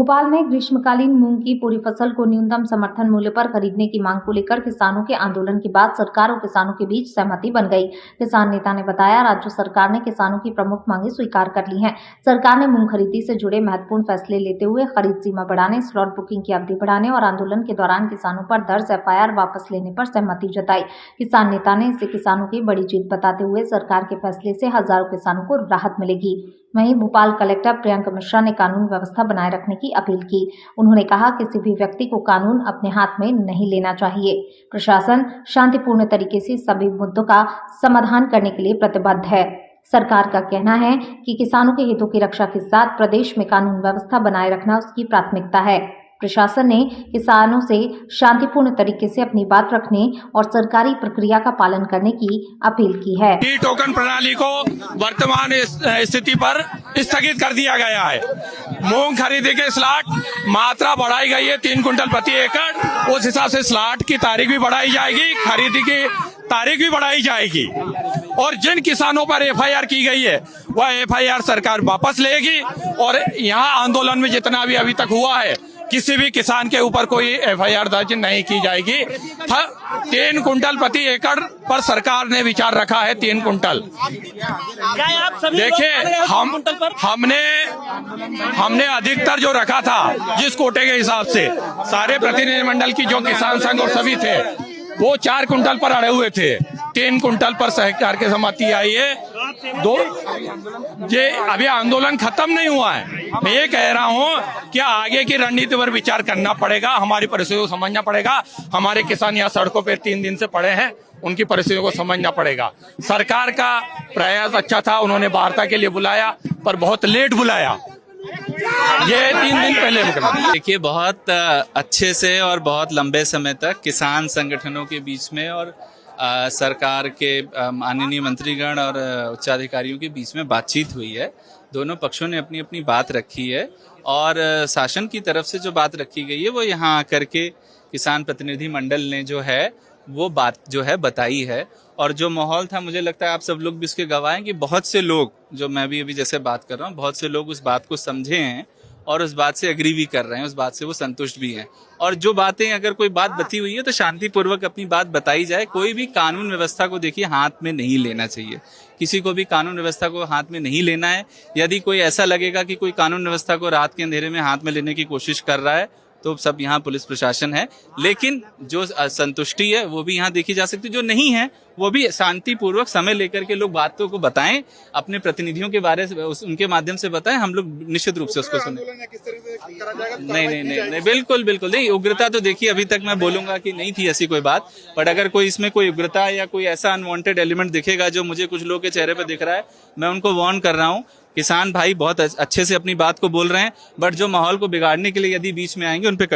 भोपाल में ग्रीष्मकालीन मूंग की पूरी फसल को न्यूनतम समर्थन मूल्य पर खरीदने की मांग को लेकर किसानों के आंदोलन के बाद सरकार और किसानों के बीच सहमति बन गई। किसान नेता ने बताया, राज्य सरकार ने किसानों की प्रमुख मांगें स्वीकार कर ली हैं। सरकार ने मूंग खरीदी से जुड़े महत्वपूर्ण फैसले लेते हुए खरीद सीमा बढ़ाने, स्लॉट बुकिंग की अवधि बढ़ाने और आंदोलन के दौरान किसानों पर दर्ज FIR वापस लेने पर सहमति जताई। किसान नेता ने इसे किसानों की बड़ी जीत बताते हुए सरकार के फैसले से हजारों किसानों को राहत मिलेगी। वहीं भोपाल कलेक्टर प्रियंका मिश्रा ने कानून व्यवस्था बनाए रखने की अपील की। उन्होंने कहा, किसी भी व्यक्ति को कानून अपने हाथ में नहीं लेना चाहिए। प्रशासन शांतिपूर्ण तरीके से सभी मुद्दों का समाधान करने के लिए प्रतिबद्ध है। सरकार का कहना है कि किसानों के हितों की रक्षा के साथ प्रदेश में कानून व्यवस्था बनाए रखना उसकी प्राथमिकता है। प्रशासन ने किसानों से शांतिपूर्ण तरीके से अपनी बात रखने और सरकारी प्रक्रिया का पालन करने की अपील की है। ई टोकन प्रणाली को वर्तमान स्थिति पर स्थगित कर दिया गया है। मूंग खरीदी के स्लॉट मात्रा बढ़ाई गई है 3 कुंटल प्रति एकड़। उस हिसाब से स्लॉट की तारीख भी बढ़ाई जाएगी, खरीदी की तारीख भी बढ़ाई जाएगी और जिन किसानों पर FIR की गई है वह FIR सरकार वापस लेगी। और यहाँ आंदोलन में जितना भी अभी तक हुआ है, किसी भी किसान के ऊपर कोई FIR दर्ज नहीं की जाएगी। 3 कुंटल प्रति एकड़ पर सरकार ने विचार रखा है। 3 कुंटल। देखिए, हमने अधिकतर जो रखा था जिस कोटे के हिसाब से, सारे प्रतिनिधिमंडल की जो किसान संघ और सभी थे वो 4 कुंटल पर अड़े हुए थे। 3 कुंटल पर सरकार की सहमति आई है। ये अभी आंदोलन खत्म नहीं हुआ है। मैं ये कह रहा हूँ कि आगे की रणनीति पर विचार करना पड़ेगा, हमारी परिस्थितियों को समझना पड़ेगा। हमारे किसान यहाँ सड़कों पे 3 दिन से पड़े हैं, उनकी परिस्थितियों को समझना पड़ेगा। सरकार का प्रयास अच्छा था, उन्होंने वार्ता के लिए बुलाया पर बहुत लेट बुलाया। ये 3 दिन पहले देखिए, बहुत अच्छे से और बहुत लंबे समय तक किसान संगठनों के बीच में और सरकार के माननीय मंत्रीगण और उच्चाधिकारियों के बीच में बातचीत हुई है। दोनों पक्षों ने अपनी अपनी बात रखी है और शासन की तरफ से जो बात रखी गई है वो यहाँ आकर के किसान प्रतिनिधि मंडल ने जो है वो बात जो है बताई है। और जो माहौल था, मुझे लगता है आप सब लोग भी उसके गवाह हैं कि बहुत से लोग, जो मैं भी अभी जैसे बात कर रहा हूँ, बहुत से लोग उस बात को समझे हैं और उस बात से एग्री भी कर रहे हैं, उस बात से वो संतुष्ट भी हैं। और जो बातें, अगर कोई बात बती हुई है तो शांतिपूर्वक अपनी बात बताई जाए। कोई भी कानून व्यवस्था को देखिए हाथ में नहीं लेना चाहिए। किसी को भी कानून व्यवस्था को हाथ में नहीं लेना है। यदि कोई ऐसा लगेगा कि कोई कानून व्यवस्था को रात के अंधेरे में हाथ में लेने की कोशिश कर रहा है तो सब यहाँ पुलिस प्रशासन है। लेकिन जो संतुष्टि है वो भी यहाँ देखी जा सकती है। जो नहीं है वो भी शांतिपूर्वक समय लेकर के लोग बातों को बताएं, अपने प्रतिनिधियों के बारे में उनके माध्यम से बताएं। हम लोग निश्चित रूप से उसको सुने। नहीं, बिल्कुल नहीं। उग्रता तो देखिए, अभी तक मैं बोलूंगा कि नहीं थी ऐसी कोई बात। बट अगर कोई इसमें कोई उग्रता या कोई ऐसा अनवांटेड एलिमेंट दिखेगा जो मुझे कुछ लोगों के चेहरे पर दिख रहा है, मैं उनको वार्न कर रहा हूँ। किसान भाई बहुत अच्छे से अपनी बात को बोल रहे हैं, बट जो माहौल को बिगाड़ने के लिए यदि बीच में आएंगे उन पे कड़ी